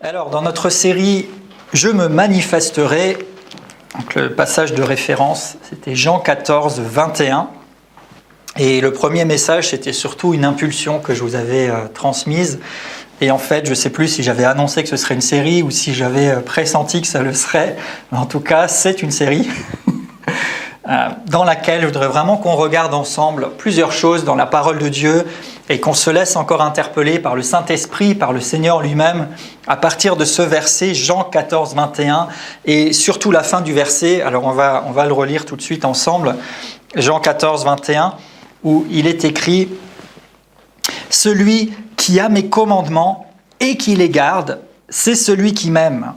Alors, dans notre série « Je me manifesterai », donc le passage de référence, c'était Jean 14, 21. Et le premier message, c'était surtout une impulsion que je vous avais transmise. Et en fait, je ne sais plus si j'avais annoncé que ce serait une série ou si j'avais pressenti que ça le serait. Mais en tout cas, c'est une série dans laquelle je voudrais vraiment qu'on regarde ensemble plusieurs choses dans la parole de Dieu et qu'on se laisse encore interpeller par le Saint-Esprit, par le Seigneur lui-même, à partir de ce verset, Jean 14, 21, et surtout la fin du verset. Alors on va le relire tout de suite ensemble, Jean 14, 21, où il est écrit « Celui qui a mes commandements et qui les garde, c'est celui qui m'aime.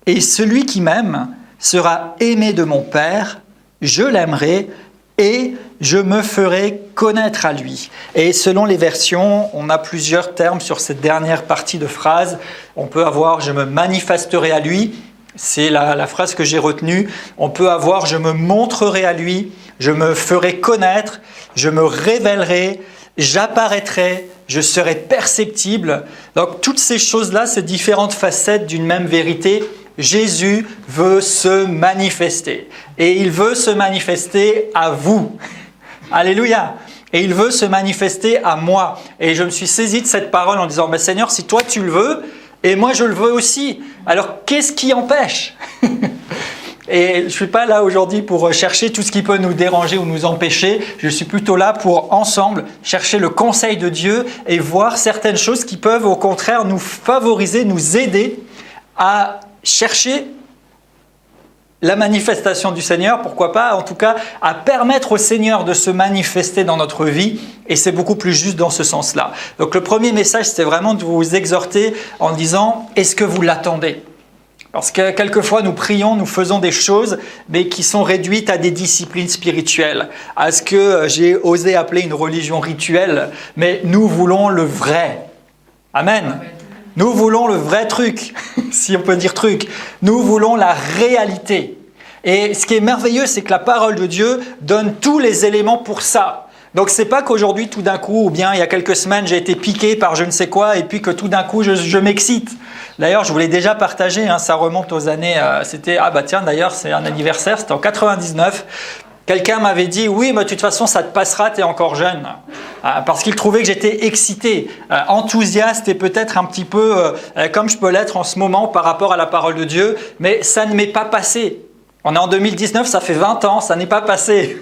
Et celui qui m'aime sera aimé de mon Père, je l'aimerai et je me ferai connaître à lui. » Et selon les versions, on a plusieurs termes sur cette dernière partie de phrase. On peut avoir « je me manifesterai à lui », c'est la phrase que j'ai retenue. On peut avoir « je me montrerai à lui », « je me ferai connaître », « je me révélerai », « j'apparaîtrai », « je serai perceptible ». Donc toutes ces choses-là, c'est différentes facettes d'une même vérité. Jésus veut se manifester. Et il veut se manifester à vous. Alléluia. Et il veut se manifester à moi. Et je me suis saisi de cette parole en disant, Seigneur, si toi tu le veux, et moi je le veux aussi, alors qu'est-ce qui empêche ? Et je ne suis pas là aujourd'hui pour chercher tout ce qui peut nous déranger ou nous empêcher. Je suis plutôt là pour, ensemble, chercher le conseil de Dieu et voir certaines choses qui peuvent, au contraire, nous favoriser, nous aider à chercher la manifestation du Seigneur, pourquoi pas, en tout cas, à permettre au Seigneur de se manifester dans notre vie, et c'est beaucoup plus juste dans ce sens-là. Donc le premier message, c'était vraiment de vous exhorter en disant, est-ce que vous l'attendez ? Parce que quelquefois nous prions, nous faisons des choses, mais qui sont réduites à des disciplines spirituelles, à ce que j'ai osé appeler une religion rituelle, mais nous voulons le vrai. Amen. Nous voulons le vrai truc, si on peut dire truc. Nous voulons la réalité. Et ce qui est merveilleux, c'est que la parole de Dieu donne tous les éléments pour ça. Donc c'est pas qu'aujourd'hui, tout d'un coup, ou bien il y a quelques semaines, j'ai été piqué par je ne sais quoi, et puis que tout d'un coup, je m'excite. D'ailleurs, je vous l'ai déjà partagé, ça remonte aux années, d'ailleurs, c'est un anniversaire, c'était en 99. Quelqu'un m'avait dit, oui, mais de toute façon, ça te passera, tu es encore jeune. Parce qu'il trouvait que j'étais excité, enthousiaste et peut-être un petit peu comme je peux l'être en ce moment par rapport à la parole de Dieu, mais ça ne m'est pas passé. On est en 2019, ça fait 20 ans, ça n'est pas passé.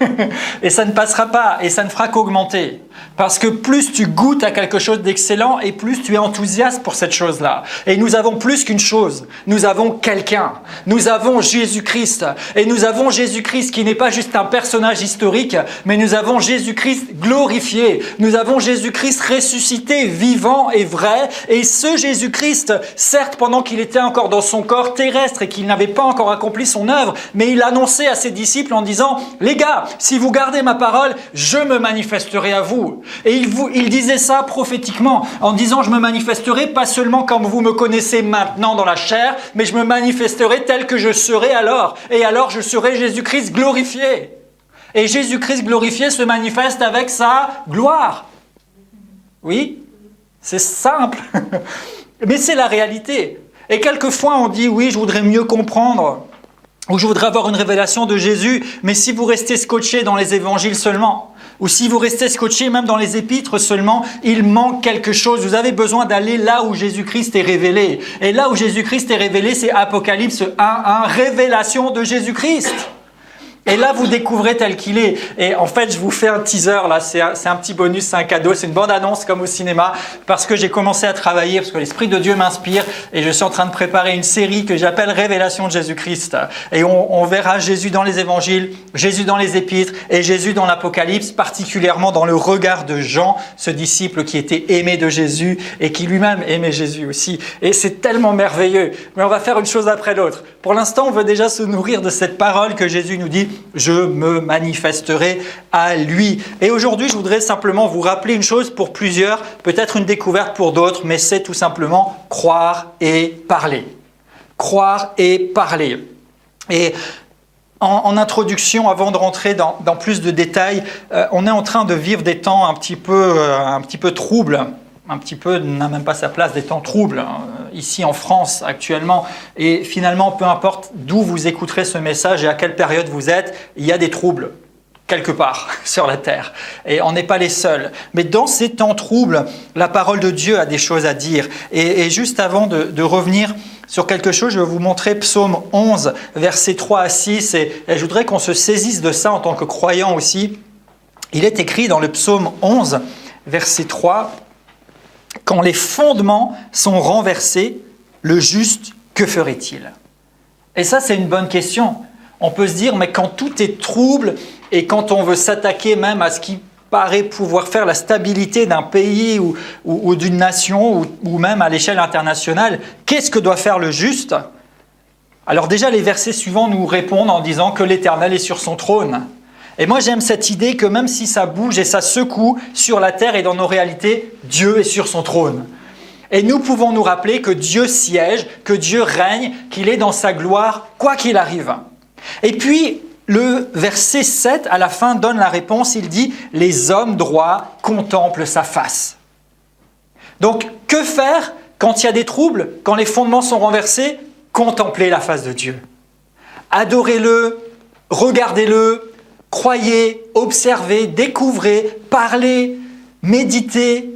Et ça ne passera pas, et ça ne fera qu'augmenter. Parce que plus tu goûtes à quelque chose d'excellent, et plus tu es enthousiaste pour cette chose-là. Et nous avons plus qu'une chose, nous avons quelqu'un. Nous avons Jésus-Christ. Et nous avons Jésus-Christ qui n'est pas juste un personnage historique, mais nous avons Jésus-Christ glorifié. Nous avons Jésus-Christ ressuscité, vivant et vrai. Et ce Jésus-Christ, certes, pendant qu'il était encore dans son corps terrestre et qu'il n'avait pas encore accompli son œuvre, mais il annonçait à ses disciples en disant « Les gars, si vous gardez ma parole, je me manifesterai à vous. » Et il disait ça prophétiquement en disant « Je me manifesterai pas seulement comme vous me connaissez maintenant dans la chair, mais je me manifesterai tel que je serai alors. Et alors je serai Jésus-Christ glorifié. » Et Jésus-Christ glorifié se manifeste avec sa gloire. Oui, c'est simple, mais c'est la réalité. Et quelquefois on dit « Oui, je voudrais mieux comprendre. » Ou je voudrais avoir une révélation de Jésus, mais si vous restez scotché dans les évangiles seulement, ou si vous restez scotché même dans les épîtres seulement, il manque quelque chose. Vous avez besoin d'aller là où Jésus-Christ est révélé. Et là où Jésus-Christ est révélé, c'est Apocalypse 1:1, révélation de Jésus-Christ. Et là, vous découvrez tel qu'il est. Et en fait, je vous fais un teaser, là, c'est un petit bonus, c'est un cadeau, c'est une bande-annonce comme au cinéma, parce que j'ai commencé à travailler, parce que l'Esprit de Dieu m'inspire, et je suis en train de préparer une série que j'appelle Révélation de Jésus-Christ. Et on verra Jésus dans les évangiles, Jésus dans les épîtres, et Jésus dans l'Apocalypse, particulièrement dans le regard de Jean, ce disciple qui était aimé de Jésus, et qui lui-même aimait Jésus aussi. Et c'est tellement merveilleux. Mais on va faire une chose après l'autre. Pour l'instant, on veut déjà se nourrir de cette parole que Jésus nous dit, je me manifesterai à lui. Et aujourd'hui, je voudrais simplement vous rappeler une chose pour plusieurs, peut-être une découverte pour d'autres, mais c'est tout simplement croire et parler. Croire et parler. Et en introduction, avant de rentrer dans plus de détails, on est en train de vivre des temps un petit peu troubles. Un petit peu n'a même pas sa place, des temps troubles ici en France actuellement. Et finalement, peu importe d'où vous écouterez ce message et à quelle période vous êtes, il y a des troubles quelque part sur la terre. Et on n'est pas les seuls. Mais dans ces temps troubles, la parole de Dieu a des choses à dire. Et juste avant de revenir sur quelque chose, je vais vous montrer Psaume 11, versets 3 à 6. Et je voudrais qu'on se saisisse de ça en tant que croyants aussi. Il est écrit dans le Psaume 11, verset 3, « Quand les fondements sont renversés, le juste, que ferait-il » Et ça, c'est une bonne question. On peut se dire, mais quand tout est trouble et quand on veut s'attaquer même à ce qui paraît pouvoir faire la stabilité d'un pays ou d'une nation ou même à l'échelle internationale, qu'est-ce que doit faire le juste? Alors déjà, les versets suivants nous répondent en disant que l'Éternel est sur son trône. Et moi, j'aime cette idée que même si ça bouge et ça secoue sur la terre et dans nos réalités, Dieu est sur son trône. Et nous pouvons nous rappeler que Dieu siège, que Dieu règne, qu'il est dans sa gloire, quoi qu'il arrive. Et puis, le verset 7, à la fin, donne la réponse. Il dit « Les hommes droits contemplent sa face ». Donc, que faire quand il y a des troubles, quand les fondements sont renversés? Contempler la face de Dieu. Adorez-le, regardez-le, croyez, observez, découvrez, parlez, méditez.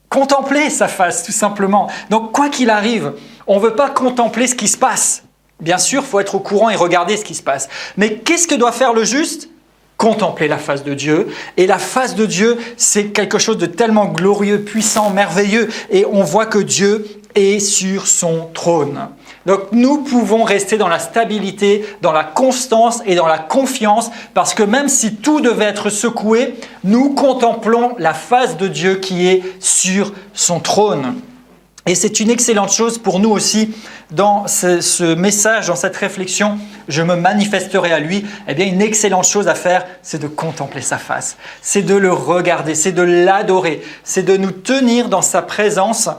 Contemplez sa face, tout simplement. Donc, quoi qu'il arrive, on ne veut pas contempler ce qui se passe. Bien sûr, il faut être au courant et regarder ce qui se passe. Mais qu'est-ce que doit faire le juste? Contempler la face de Dieu. Et la face de Dieu, c'est quelque chose de tellement glorieux, puissant, merveilleux. Et on voit que Dieu est sur son trône. Donc nous pouvons rester dans la stabilité, dans la constance et dans la confiance, parce que même si tout devait être secoué, nous contemplons la face de Dieu qui est sur son trône. Et c'est une excellente chose pour nous aussi, dans ce message, dans cette réflexion, je me manifesterai à lui. Eh bien, une excellente chose à faire, c'est de contempler sa face, c'est de le regarder, c'est de l'adorer, c'est de nous tenir dans sa présence,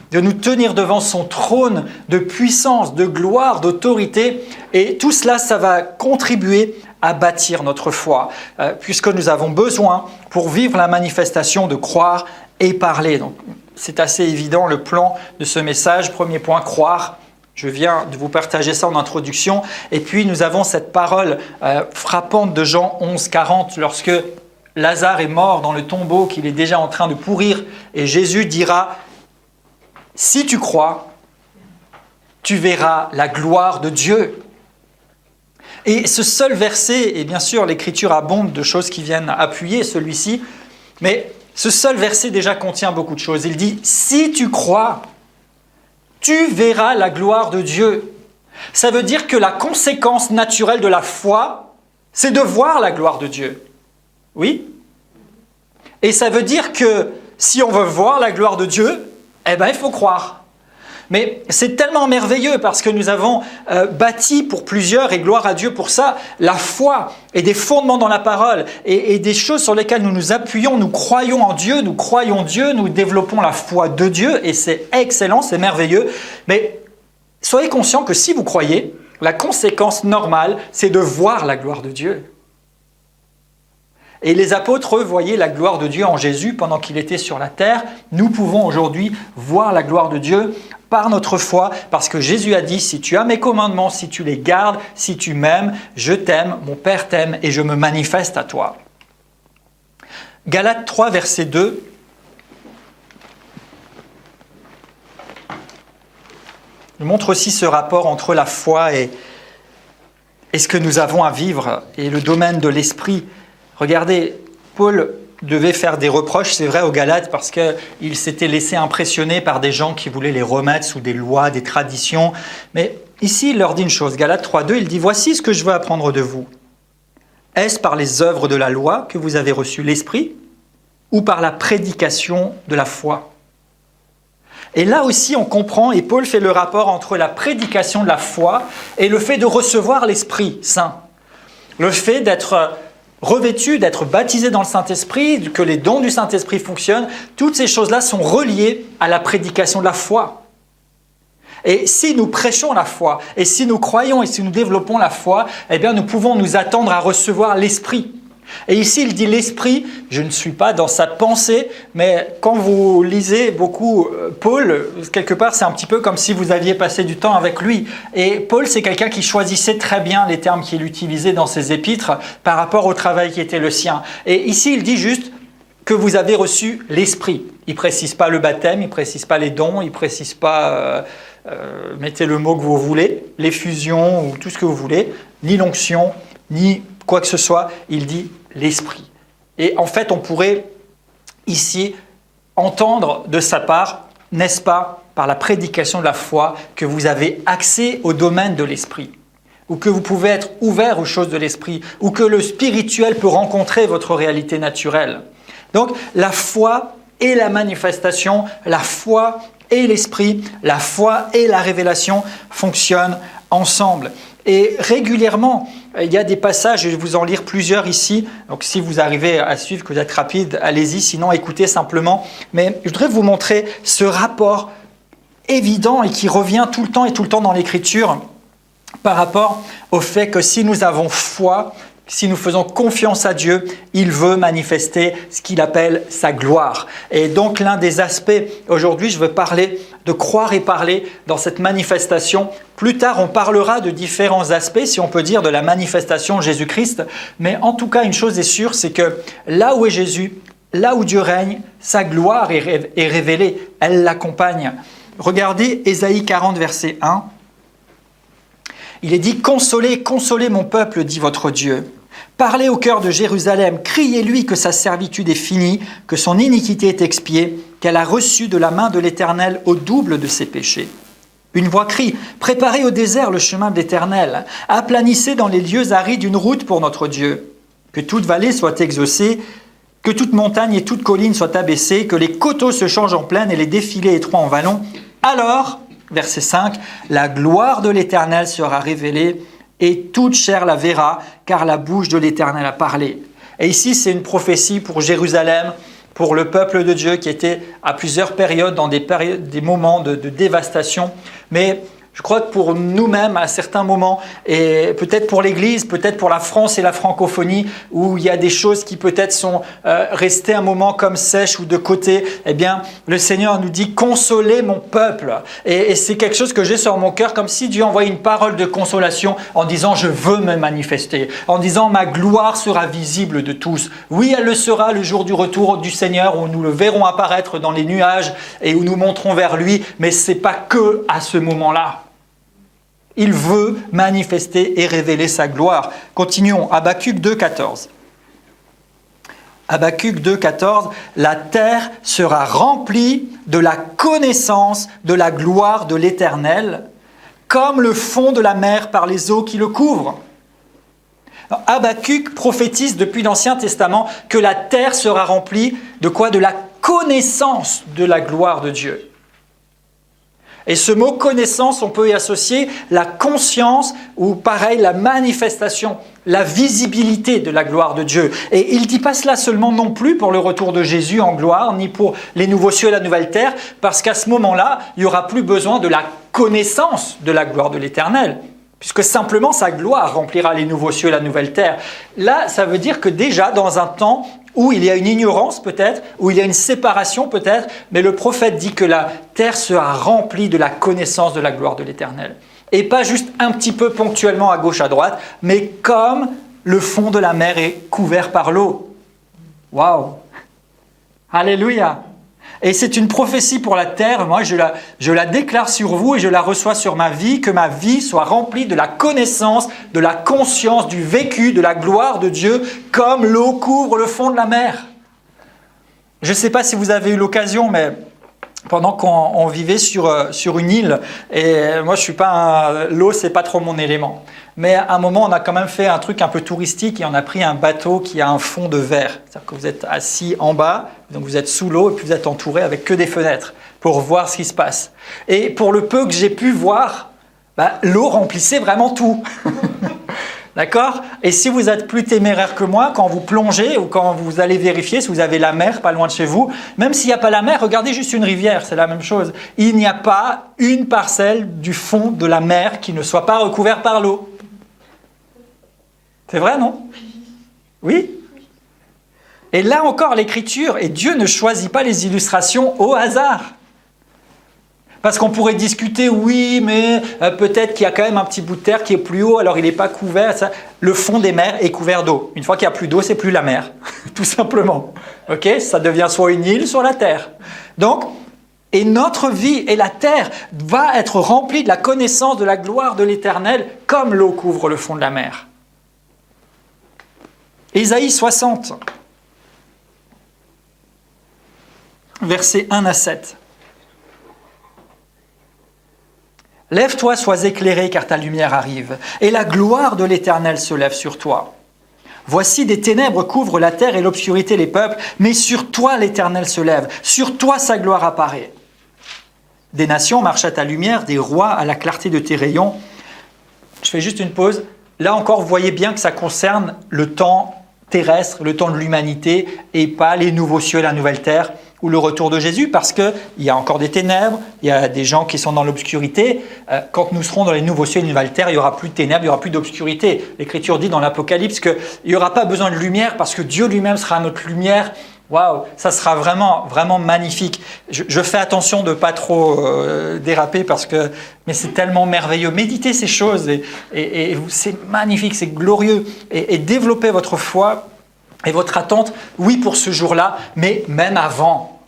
de nous tenir devant son trône de puissance, de gloire, d'autorité. Et tout cela, ça va contribuer à bâtir notre foi, puisque nous avons besoin, pour vivre la manifestation, de croire et parler. Donc, c'est assez évident le plan de ce message. Premier point, croire. Je viens de vous partager ça en introduction. Et puis, nous avons cette parole frappante de Jean 11, 40, lorsque Lazare est mort dans le tombeau, qu'il est déjà en train de pourrir. Et Jésus dira, « Si tu crois, tu verras la gloire de Dieu. » Et ce seul verset, et bien sûr l'Écriture abonde de choses qui viennent appuyer celui-ci, mais ce seul verset déjà contient beaucoup de choses. Il dit « Si tu crois, tu verras la gloire de Dieu. » Ça veut dire que la conséquence naturelle de la foi, c'est de voir la gloire de Dieu. Oui? Et ça veut dire que si on veut voir la gloire de Dieu, eh bien il faut croire. Mais c'est tellement merveilleux parce que nous avons bâti pour plusieurs, et gloire à Dieu pour ça, la foi et des fondements dans la parole et des choses sur lesquelles nous nous appuyons, nous croyons en Dieu, nous croyons Dieu, nous développons la foi de Dieu et c'est excellent, c'est merveilleux. Mais soyez conscients que si vous croyez, la conséquence normale, c'est de voir la gloire de Dieu. Et les apôtres, eux, voyaient la gloire de Dieu en Jésus pendant qu'il était sur la terre. Nous pouvons aujourd'hui voir la gloire de Dieu par notre foi, parce que Jésus a dit, si tu as mes commandements, si tu les gardes, si tu m'aimes, je t'aime, mon Père t'aime et je me manifeste à toi. Galates 3, verset 2. nous montre aussi ce rapport entre la foi et ce que nous avons à vivre et le domaine de l'esprit. Regardez, Paul devait faire des reproches, c'est vrai, aux Galates, parce qu'il s'était laissé impressionner par des gens qui voulaient les remettre sous des lois, des traditions. Mais ici, il leur dit une chose, Galates 3.2, il dit « Voici ce que je veux apprendre de vous. Est-ce par les œuvres de la loi que vous avez reçu l'esprit ou par la prédication de la foi ?» Et là aussi, on comprend, et Paul fait le rapport entre la prédication de la foi et le fait de recevoir l'Esprit Saint. le fait d'être revêtu, d'être baptisé dans le Saint-Esprit, que les dons du Saint-Esprit fonctionnent, toutes ces choses-là sont reliées à la prédication de la foi. Et si nous prêchons la foi, et si nous croyons, et si nous développons la foi, eh bien nous pouvons nous attendre à recevoir l'Esprit. Et ici, il dit l'Esprit, je ne suis pas dans sa pensée, mais quand vous lisez beaucoup Paul, quelque part, c'est un petit peu comme si vous aviez passé du temps avec lui. Et Paul, c'est quelqu'un qui choisissait très bien les termes qu'il utilisait dans ses épîtres par rapport au travail qui était le sien. Et ici, il dit juste que vous avez reçu l'Esprit. Il ne précise pas le baptême, il ne précise pas les dons, il ne précise pas, mettez le mot que vous voulez, l'effusion ou tout ce que vous voulez, ni l'onction, ni quoi que ce soit, il dit l'Esprit. Et en fait, on pourrait ici entendre de sa part, n'est-ce pas, par la prédication de la foi, que vous avez accès au domaine de l'Esprit, ou que vous pouvez être ouvert aux choses de l'Esprit, ou que le spirituel peut rencontrer votre réalité naturelle. Donc, la foi et la manifestation, la foi et l'Esprit, la foi et la révélation fonctionnent ensemble. Et régulièrement, il y a des passages, je vais vous en lire plusieurs ici, donc si vous arrivez à suivre, que vous êtes rapide, allez-y, sinon écoutez simplement. Mais je voudrais vous montrer ce rapport évident et qui revient tout le temps dans l'Écriture par rapport au fait que si nous avons foi, si nous faisons confiance à Dieu, il veut manifester ce qu'il appelle sa gloire. Et donc l'un des aspects, aujourd'hui je veux parler de croire et parler dans cette manifestation. Plus tard on parlera de différents aspects, si on peut dire, de la manifestation de Jésus-Christ. Mais en tout cas une chose est sûre, c'est que là où est Jésus, là où Dieu règne, sa gloire est révélée, elle l'accompagne. Regardez Ésaïe 40 verset 1. Il est dit « Consolez, consolez mon peuple, dit votre Dieu. Parlez au cœur de Jérusalem, criez-lui que sa servitude est finie, que son iniquité est expiée, qu'elle a reçu de la main de l'Éternel au double de ses péchés. » Une voix crie « Préparez au désert le chemin de l'Éternel, aplanissez dans les lieux arides une route pour notre Dieu. Que toute vallée soit exaucée, que toute montagne et toute colline soient abaissées, que les coteaux se changent en plaine et les défilés étroits en vallons. Alors, verset 5, la gloire de l'Éternel sera révélée, et toute chair la verra, car la bouche de l'Éternel a parlé. Et ici, c'est une prophétie pour Jérusalem, pour le peuple de Dieu qui était à plusieurs périodes, dans des moments de dévastation. Mais je crois que pour nous-mêmes, à certains moments, et peut-être pour l'Église, peut-être pour la France et la francophonie, où il y a des choses qui peut-être sont restées un moment comme sèches ou de côté, eh bien, le Seigneur nous dit « Consolez mon peuple ». Et c'est quelque chose que j'ai sur mon cœur, comme si Dieu envoyait une parole de consolation en disant « Je veux me manifester », en disant « Ma gloire sera visible de tous ». Oui, elle le sera le jour du retour du Seigneur, où nous le verrons apparaître dans les nuages et où nous monterons vers lui, mais ce n'est pas que à ce moment-là. Il veut manifester et révéler sa gloire. Continuons, Habacuc 2,14. Habacuc 2,14, la terre sera remplie de la connaissance de la gloire de l'Éternel, comme le fond de la mer par les eaux qui le couvrent. Habacuc prophétise depuis l'Ancien Testament que la terre sera remplie de quoi? De la connaissance de la gloire de Dieu. Et ce mot connaissance, on peut y associer la conscience ou pareil la manifestation, la visibilité de la gloire de Dieu. Et il ne dit pas cela seulement non plus pour le retour de Jésus en gloire, ni pour les nouveaux cieux et la nouvelle terre, parce qu'à ce moment-là, il n'y aura plus besoin de la connaissance de la gloire de l'Éternel, puisque simplement sa gloire remplira les nouveaux cieux et la nouvelle terre. Là, ça veut dire que déjà, dans un temps où il y a une ignorance peut-être, où il y a une séparation peut-être, mais le prophète dit que la terre sera remplie de la connaissance de la gloire de l'Éternel. Et pas juste un petit peu ponctuellement à gauche, à droite, mais comme le fond de la mer est couvert par l'eau. Waouh! Alléluia! Et c'est une prophétie pour la terre. Moi, je la déclare sur vous et je la reçois sur ma vie, que ma vie soit remplie de la connaissance, de la conscience, du vécu, de la gloire de Dieu, comme l'eau couvre le fond de la mer. Je ne sais pas si vous avez eu l'occasion, mais pendant qu'on vivait sur une île, et moi, l'eau, c'est pas trop mon élément. Mais à un moment, on a quand même fait un truc un peu touristique et on a pris un bateau qui a un fond de verre. C'est-à-dire que vous êtes assis en bas, donc vous êtes sous l'eau et puis vous êtes entouré avec que des fenêtres pour voir ce qui se passe. Et pour le peu que j'ai pu voir, l'eau remplissait vraiment tout. D'accord? Et si vous êtes plus téméraire que moi, quand vous plongez ou quand vous allez vérifier si vous avez la mer pas loin de chez vous, même s'il n'y a pas la mer, regardez juste une rivière, c'est la même chose. Il n'y a pas une parcelle du fond de la mer qui ne soit pas recouverte par l'eau. C'est vrai, non? Oui? Et là encore, l'écriture, et Dieu ne choisit pas les illustrations au hasard. Parce qu'on pourrait discuter, oui, mais peut-être qu'il y a quand même un petit bout de terre qui est plus haut, alors il n'est pas couvert. Ça. Le fond des mers est couvert d'eau. Une fois qu'il n'y a plus d'eau, c'est plus la mer, tout simplement. Ok? Ça devient soit une île, soit la terre. Donc, et notre vie et la terre va être remplie de la connaissance de la gloire de l'Éternel, comme l'eau couvre le fond de la mer. Ésaïe 60, versets 1 à 7. Lève-toi, sois éclairé, car ta lumière arrive, et la gloire de l'Éternel se lève sur toi. Voici des ténèbres couvrent la terre et l'obscurité les peuples, mais sur toi l'Éternel se lève, sur toi sa gloire apparaît. Des nations marchent à ta lumière, des rois à la clarté de tes rayons. Je fais juste une pause. Là encore, vous voyez bien que ça concerne le temps terrestre, le temps de l'humanité, et pas les nouveaux cieux et la nouvelle terre, ou le retour de Jésus, parce qu'il y a encore des ténèbres, il y a des gens qui sont dans l'obscurité. Quand nous serons dans les nouveaux cieux et les nouvelles terres, il n'y aura plus de ténèbres, il n'y aura plus d'obscurité. L'Écriture dit dans l'Apocalypse qu'il n'y aura pas besoin de lumière, parce que Dieu lui-même sera notre lumière. Waouh, ça sera vraiment, vraiment magnifique. Je fais attention de ne pas trop déraper, mais c'est tellement merveilleux. Méditez ces choses, et c'est magnifique, c'est glorieux. Et développez votre foi et votre attente, oui, pour ce jour-là, mais même avant.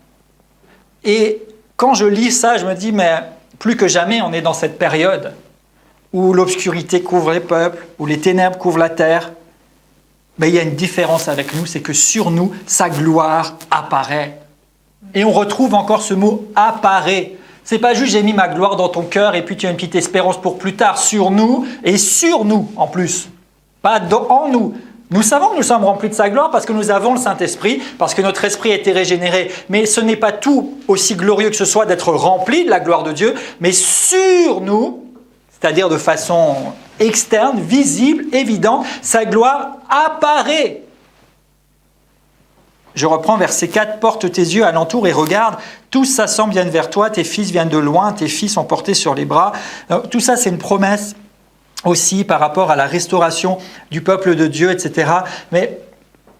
Et quand je lis ça, je me dis, mais plus que jamais, on est dans cette période où l'obscurité couvre les peuples, où les ténèbres couvrent la terre. Mais il y a une différence avec nous, c'est que sur nous, sa gloire apparaît. Et on retrouve encore ce mot « apparaît ». C'est pas juste « j'ai mis ma gloire dans ton cœur et puis tu as une petite espérance pour plus tard ». Sur nous, et sur nous en plus, pas en nous. Nous savons que nous sommes remplis de sa gloire parce que nous avons le Saint-Esprit, parce que notre esprit a été régénéré. Mais ce n'est pas tout aussi glorieux que ce soit d'être rempli de la gloire de Dieu, mais sur nous, c'est-à-dire de façon externe, visible, évidente, sa gloire apparaît. Je reprends verset 4, « Porte tes yeux alentour et regarde, tous s'assemblent, viennent vers toi, tes fils viennent de loin, tes filles sont portés sur les bras. » Tout ça, c'est une promesse aussi par rapport à la restauration du peuple de Dieu, etc. Mais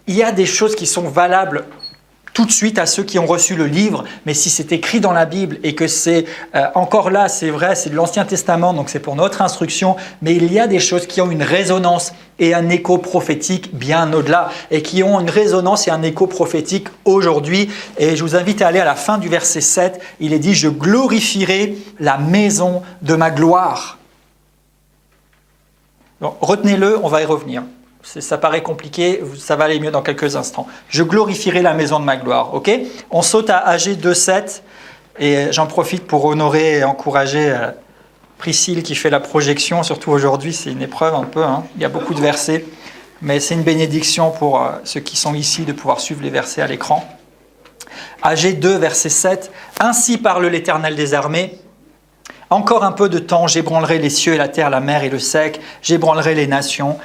il y a des choses qui sont valables tout de suite à ceux qui ont reçu le livre, mais si c'est écrit dans la Bible et que c'est encore là, c'est vrai, c'est de l'Ancien Testament, donc c'est pour notre instruction, mais il y a des choses qui ont une résonance et un écho prophétique bien au-delà, et qui ont une résonance et un écho prophétique aujourd'hui. Et je vous invite à aller à la fin du verset 7, il est dit « Je glorifierai la maison de ma gloire ». Donc, retenez-le, on va y revenir. Ça paraît compliqué, ça va aller mieux dans quelques instants. Je glorifierai la maison de ma gloire, ok? On saute à AG 2.7 et j'en profite pour honorer et encourager Priscille qui fait la projection, surtout aujourd'hui, c'est une épreuve un peu, hein. Il y a beaucoup de versets, mais c'est une bénédiction pour ceux qui sont ici de pouvoir suivre les versets à l'écran. AG 2, verset 7, « Ainsi parle l'Éternel des armées. Encore un peu de temps, j'ébranlerai les cieux et la terre, la mer et le sec, j'ébranlerai les nations.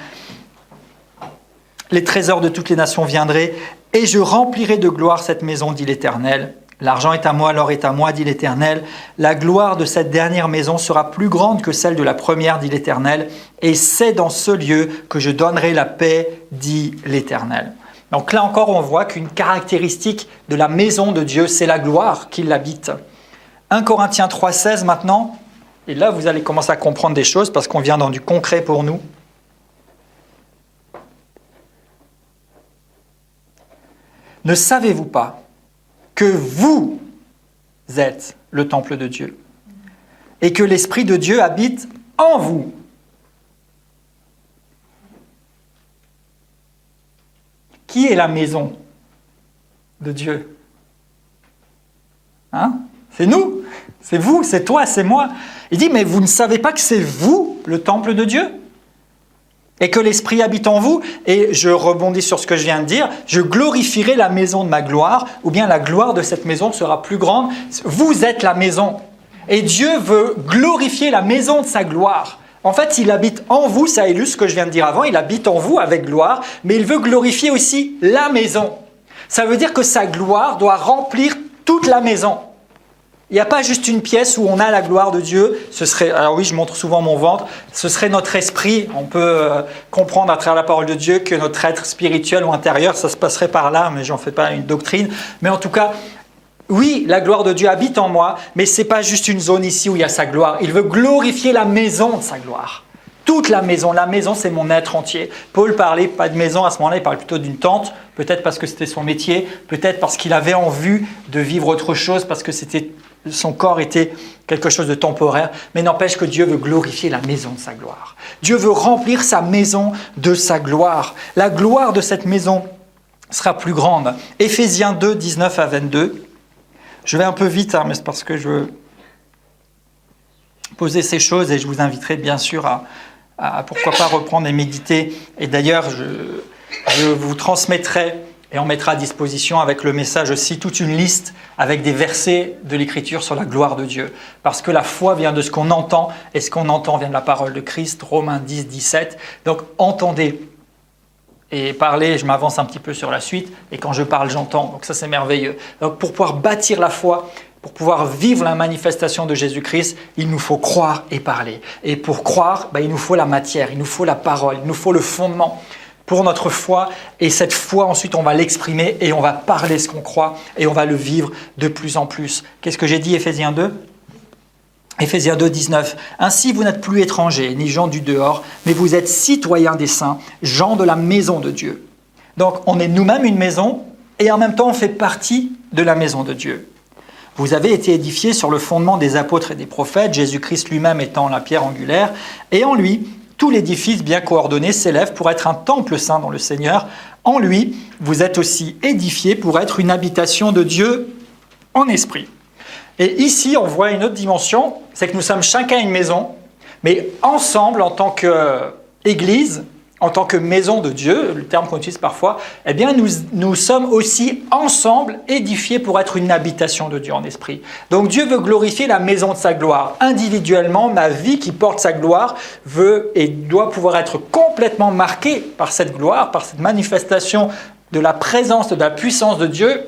Les trésors de toutes les nations viendraient, et je remplirai de gloire cette maison, dit l'Éternel. L'argent est à moi, l'or est à moi, dit l'Éternel. La gloire de cette dernière maison sera plus grande que celle de la première, dit l'Éternel. Et c'est dans ce lieu que je donnerai la paix, dit l'Éternel. » Donc là encore, on voit qu'une caractéristique de la maison de Dieu, c'est la gloire qui l'habite. 1 Corinthiens 3,16 maintenant, et là vous allez commencer à comprendre des choses parce qu'on vient dans du concret pour nous. Ne savez-vous pas que vous êtes le temple de Dieu et que l'Esprit de Dieu habite en vous? Qui est la maison de Dieu? Hein? C'est nous, c'est vous, c'est toi, c'est moi. Il dit, mais vous ne savez pas que c'est vous, le temple de Dieu? Et que l'Esprit habite en vous? Et je rebondis sur ce que je viens de dire, je glorifierai la maison de ma gloire, ou bien la gloire de cette maison sera plus grande. Vous êtes la maison. Et Dieu veut glorifier la maison de sa gloire En fait, il habite en vous, ça illustre ce que je viens de dire avant, il habite en vous avec gloire, mais il veut glorifier aussi la maison. Ça veut dire que sa gloire doit remplir toute la maison. Il n'y a pas juste une pièce où on a la gloire de Dieu. Ce serait, alors oui, je montre souvent mon ventre, ce serait notre esprit. On peut comprendre à travers la parole de Dieu que notre être spirituel ou intérieur, ça se passerait par là, mais j'en fais pas une doctrine. Mais en tout cas, oui, la gloire de Dieu habite en moi, mais ce n'est pas juste une zone ici où il y a sa gloire. Il veut glorifier la maison de sa gloire. Toute la maison c'est mon être entier. Paul parlait pas de maison à ce moment-là, il parlait plutôt d'une tente, peut-être parce que c'était son métier, peut-être parce qu'il avait en vue de vivre autre chose, parce que son corps était quelque chose de temporaire, mais n'empêche que Dieu veut glorifier la maison de sa gloire. Dieu veut remplir sa maison de sa gloire. La gloire de cette maison sera plus grande. Éphésiens 2, 19 à 22. Je vais un peu vite, mais c'est parce que je veux poser ces choses et je vous inviterai bien sûr à pourquoi pas reprendre et méditer. Et d'ailleurs, je vous transmettrai et on mettra à disposition avec le message aussi toute une liste avec des versets de l'Écriture sur la gloire de Dieu. Parce que la foi vient de ce qu'on entend et ce qu'on entend vient de la parole de Christ, Romains 10, 17. Donc entendez et parlez, je m'avance un petit peu sur la suite et quand je parle, j'entends. Donc ça, c'est merveilleux. Donc pour pouvoir bâtir la foi, pour pouvoir vivre la manifestation de Jésus-Christ, il nous faut croire et parler. Et pour croire, il nous faut la matière, il nous faut la parole, il nous faut le fondement pour notre foi. Et cette foi, ensuite, on va l'exprimer et on va parler ce qu'on croit et on va le vivre de plus en plus. Qu'est-ce que j'ai dit, Éphésiens 2 ? Éphésiens 2, 19. « Ainsi, vous n'êtes plus étrangers, ni gens du dehors, mais vous êtes citoyens des saints, gens de la maison de Dieu. » Donc, on est nous-mêmes une maison et en même temps, on fait partie de la maison de Dieu. Vous avez été édifiés sur le fondement des apôtres et des prophètes, Jésus-Christ lui-même étant la pierre angulaire, et en lui, tout l'édifice bien coordonné s'élève pour être un temple saint dans le Seigneur. En lui, vous êtes aussi édifiés pour être une habitation de Dieu en esprit. Et ici, on voit une autre dimension, c'est que nous sommes chacun une maison, mais ensemble, en tant qu'Église, en tant que maison de Dieu, le terme qu'on utilise parfois, eh bien nous sommes aussi ensemble édifiés pour être une habitation de Dieu en esprit. Donc Dieu veut glorifier la maison de sa gloire. Individuellement, ma vie qui porte sa gloire veut et doit pouvoir être complètement marquée par cette gloire, par cette manifestation de la présence, de la puissance de Dieu.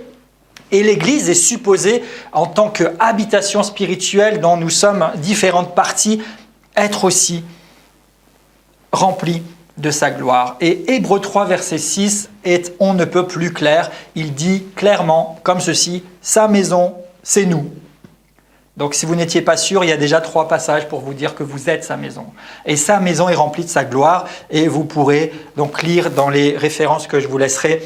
Et l'Église est supposée, en tant qu'habitation spirituelle dont nous sommes différentes parties, être aussi remplie de sa gloire. Et Hébreux 3, verset 6 est on ne peut plus clair. Il dit clairement, comme ceci, sa maison, c'est nous. Donc si vous n'étiez pas sûr, il y a déjà 3 passages pour vous dire que vous êtes sa maison. Et sa maison est remplie de sa gloire et vous pourrez donc lire dans les références que je vous laisserai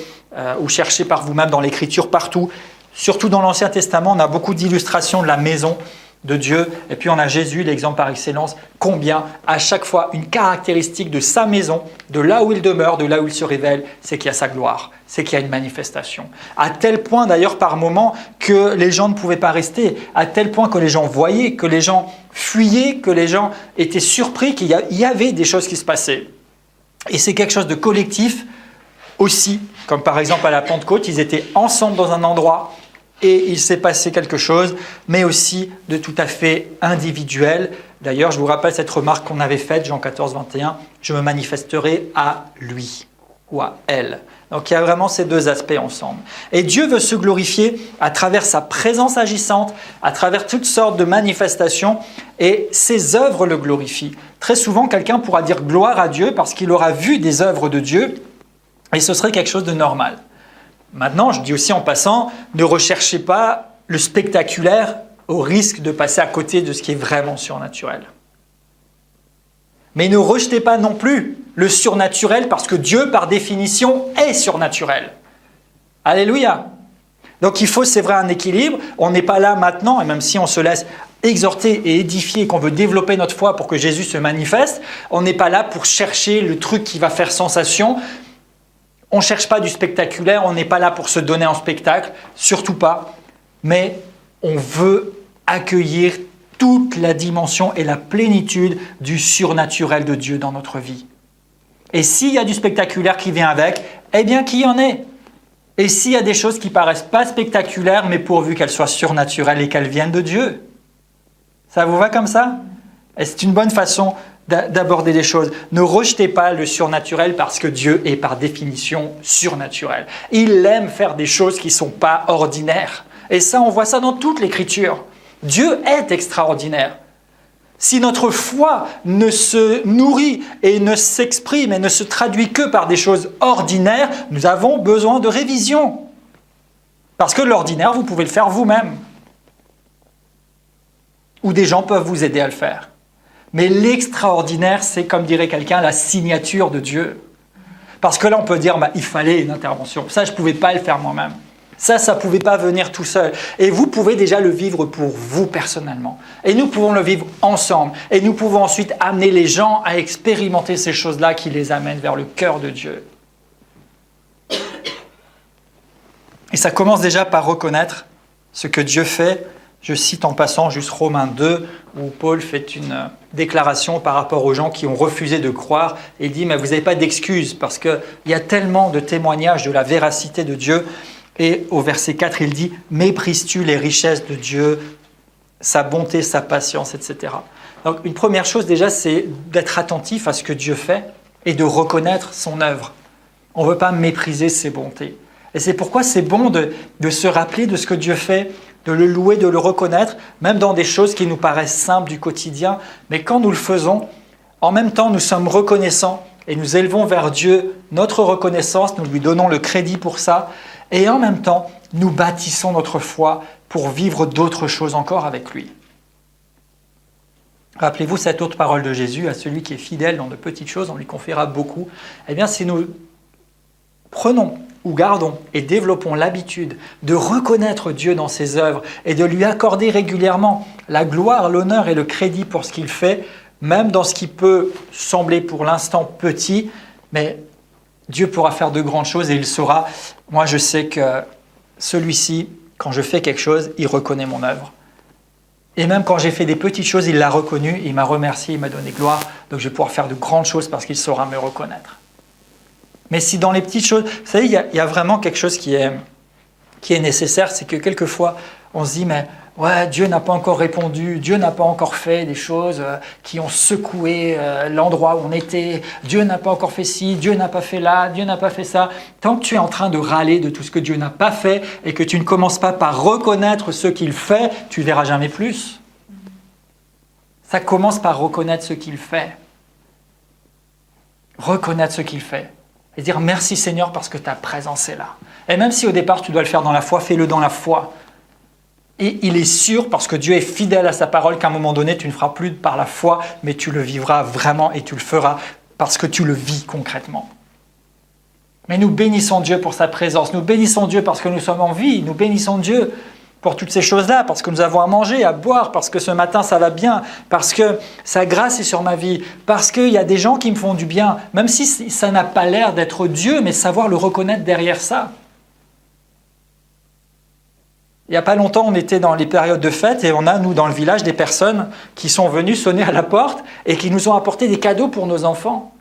ou chercher par vous-même dans l'Écriture partout. Surtout dans l'Ancien Testament, on a beaucoup d'illustrations de la maison de Dieu. Et puis on a Jésus, l'exemple par excellence. Combien, à chaque fois, une caractéristique de sa maison, de là où il demeure, de là où il se révèle, c'est qu'il y a sa gloire, c'est qu'il y a une manifestation. À tel point d'ailleurs par moments que les gens ne pouvaient pas rester, à tel point que les gens voyaient, que les gens fuyaient, que les gens étaient surpris qu'il y avait des choses qui se passaient. Et c'est quelque chose de collectif aussi, comme par exemple à la Pentecôte, ils étaient ensemble dans un endroit, et il s'est passé quelque chose, mais aussi de tout à fait individuel. D'ailleurs, je vous rappelle cette remarque qu'on avait faite, Jean 14, 21, « Je me manifesterai à lui » ou à elle. Donc il y a vraiment ces 2 aspects ensemble. Et Dieu veut se glorifier à travers sa présence agissante, à travers toutes sortes de manifestations, et ses œuvres le glorifient. Très souvent, quelqu'un pourra dire gloire à Dieu parce qu'il aura vu des œuvres de Dieu, et ce serait quelque chose de normal. Maintenant, je dis aussi en passant, ne recherchez pas le spectaculaire au risque de passer à côté de ce qui est vraiment surnaturel. Mais ne rejetez pas non plus le surnaturel parce que Dieu, par définition, est surnaturel. Alléluia. Donc il faut, c'est vrai, un équilibre. On n'est pas là maintenant, et même si on se laisse exhorter et édifier, qu'on veut développer notre foi pour que Jésus se manifeste, on n'est pas là pour chercher le truc qui va faire sensation. On ne cherche pas du spectaculaire, on n'est pas là pour se donner en spectacle, surtout pas. Mais on veut accueillir toute la dimension et la plénitude du surnaturel de Dieu dans notre vie. Et s'il y a du spectaculaire qui vient avec, eh bien qu'il y en ait. Et s'il y a des choses qui paraissent pas spectaculaires, mais pourvu qu'elles soient surnaturelles et qu'elles viennent de Dieu. Ça vous va comme ça? Et c'est une bonne façon d'aborder les choses. Ne rejetez pas le surnaturel parce que Dieu est par définition surnaturel. Il aime faire des choses qui ne sont pas ordinaires. Et ça, on voit ça dans toute l'Écriture. Dieu est extraordinaire. Si notre foi ne se nourrit et ne s'exprime et ne se traduit que par des choses ordinaires, nous avons besoin de révision. Parce que l'ordinaire, vous pouvez le faire vous-même. Ou des gens peuvent vous aider à le faire. Mais l'extraordinaire, c'est, comme dirait quelqu'un, la signature de Dieu. Parce que là, on peut dire, il fallait une intervention. Ça, je ne pouvais pas le faire moi-même. Ça ne pouvait pas venir tout seul. Et vous pouvez déjà le vivre pour vous personnellement. Et nous pouvons le vivre ensemble. Et nous pouvons ensuite amener les gens à expérimenter ces choses-là qui les amènent vers le cœur de Dieu. Et ça commence déjà par reconnaître ce que Dieu fait. Je cite en passant juste Romains 2, où Paul fait une déclaration par rapport aux gens qui ont refusé de croire. Et il dit, mais vous n'avez pas d'excuses, parce qu'il y a tellement de témoignages de la véracité de Dieu. Et au verset 4, il dit, méprises-tu les richesses de Dieu, sa bonté, sa patience, etc. Donc une première chose déjà, c'est d'être attentif à ce que Dieu fait et de reconnaître son œuvre. On ne veut pas mépriser ses bontés. Et c'est pourquoi c'est bon de se rappeler de ce que Dieu fait, de le louer, de le reconnaître, même dans des choses qui nous paraissent simples du quotidien. Mais quand nous le faisons, en même temps, nous sommes reconnaissants et nous élevons vers Dieu notre reconnaissance, nous lui donnons le crédit pour ça. Et en même temps, nous bâtissons notre foi pour vivre d'autres choses encore avec lui. Rappelez-vous cette autre parole de Jésus, à celui qui est fidèle dans de petites choses, on lui confiera beaucoup. Eh bien, si nous prenons ou gardons et développons l'habitude de reconnaître Dieu dans ses œuvres et de lui accorder régulièrement la gloire, l'honneur et le crédit pour ce qu'il fait, même dans ce qui peut sembler pour l'instant petit, mais Dieu pourra faire de grandes choses et il saura. Moi, je sais que celui-ci, quand je fais quelque chose, il reconnaît mon œuvre. Et même quand j'ai fait des petites choses, il l'a reconnu, il m'a remercié, il m'a donné gloire. Donc je vais pouvoir faire de grandes choses parce qu'il saura me reconnaître. Mais si dans les petites choses, vous savez, il y a vraiment quelque chose qui est nécessaire, c'est que quelquefois, on se dit, mais ouais, Dieu n'a pas encore répondu, Dieu n'a pas encore fait des choses qui ont secoué l'endroit où on était, Dieu n'a pas encore fait ci, Dieu n'a pas fait là, Dieu n'a pas fait ça. Tant que tu es en train de râler de tout ce que Dieu n'a pas fait et que tu ne commences pas par reconnaître ce qu'il fait, tu ne verras jamais plus. Ça commence par reconnaître ce qu'il fait. Reconnaître ce qu'il fait. Et dire merci Seigneur parce que ta présence est là. Et même si au départ tu dois le faire dans la foi, fais-le dans la foi. Et il est sûr, parce que Dieu est fidèle à sa parole, qu'à un moment donné, tu ne feras plus par la foi, mais tu le vivras vraiment et tu le feras parce que tu le vis concrètement. Mais nous bénissons Dieu pour sa présence, nous bénissons Dieu parce que nous sommes en vie, nous bénissons Dieu pour toutes ces choses-là, parce que nous avons à manger, à boire, parce que ce matin ça va bien, parce que sa grâce est sur ma vie, parce qu'il y a des gens qui me font du bien, même si ça n'a pas l'air d'être Dieu, mais savoir le reconnaître derrière ça. Il n'y a pas longtemps, on était dans les périodes de fête et on a, nous, dans le village, des personnes qui sont venues sonner à la porte et qui nous ont apporté des cadeaux pour nos enfants.